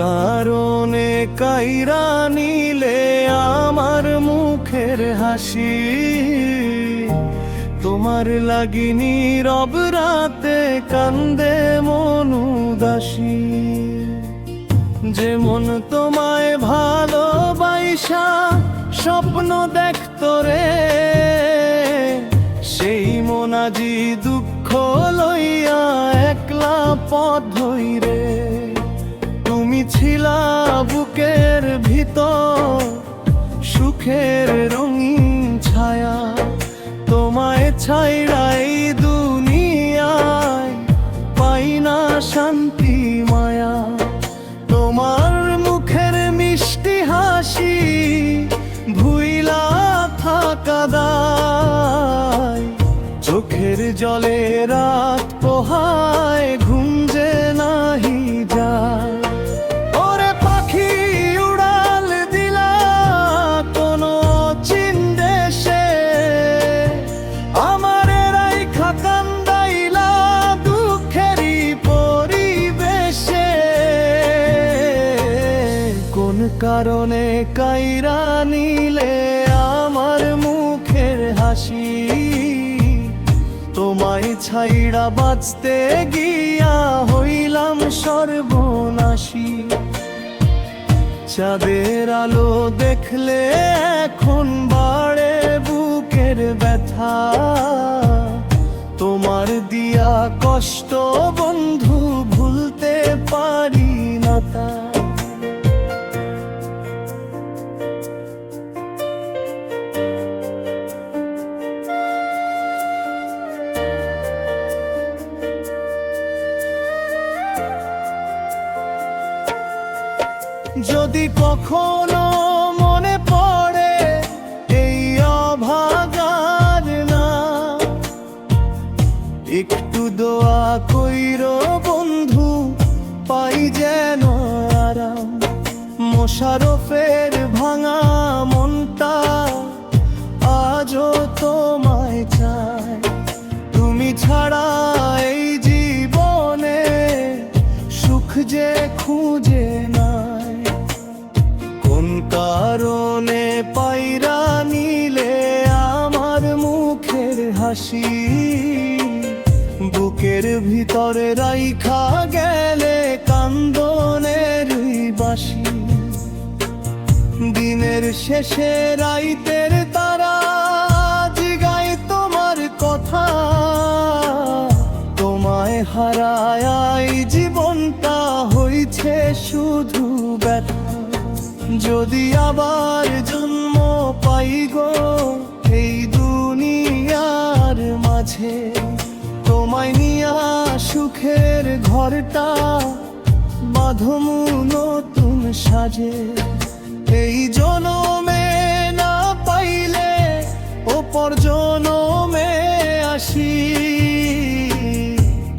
কারণে কাইরা নিলে আমার মুখের হাসি, তোমার লাগি নীরব রাতে কান্দে মন উদাসী। যেমন তোমায় ভালোবাসা স্বপ্ন দেখতো রে, সেই মন আজি দুঃখ লইয়া একলা পথ ধইরে। তুমি ছিলা বুকের ভিতর সুখের রঙিন ছায়া, তোমায় ছাইড়া এই দুনিয়ায় পাই না শান্তি মায়া। তোমার মুখের মিষ্টি হাসি ভুইলা থাকা দায়, চোখের জলে রাত পোহায় ঘুম যে নাহি যায়। ওরে পাখি উড়াল দিলা কোনো চীন দেশে, আমারে রাইখা কান্দাইলা দুঃখেরই পরিবেশে। কোন কারণে কাইরা নিলে আমার মুখের হাসি, তোমায় ছাইড়া বাঁচতে গিয়া হইলাম সর্বনাশী। চাঁদের আলো দেখলে এখন বাড়ে বুকের ব্যথা, তোমার দিয়া কষ্ট বন্ধু ভুলতে পারি না তা। যদি কখনো মনে পড়ে এই অভাগার না, একটু দোয়া কইরো বন্ধু পাই যেন আরাম। মোশারফের ভাঙা মনটা আজও তোমায় চায়, তুমি ছাড়া এই জীবনে সুখ যে খুঁজে নাই। কোন কারণে পাইরা নিলে আমার মুখের হাসি, বুকের ভিতরে রাইখা গেলে কান্দনের বাঁশি। দিনের শেষে রাইতের তারা জিগায় তোমার কথা, তোমায় হারায় জীবনটা হইছে শুধু ব্যথা। যদি আবার জন্ম পাই গো এই দুনিয়ার মাঝে, তোমায় নিয়া সুখের ঘরটা বাঁধমু নতুন সাজে। এই জনমে না পাইলে অপর জনমে আসি,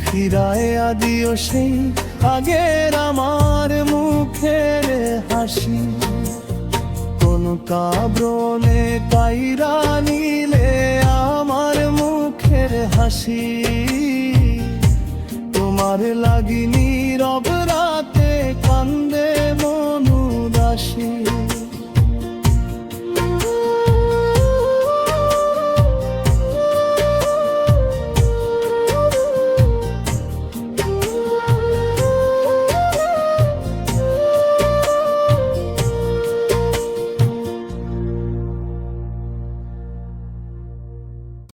ফিরায় আদিও সেই আগের আমার মুখের হাসি। কোন কাব্রনে কাইরা নিলে আমার মুখের হাসি, তোমার লাগি নীরব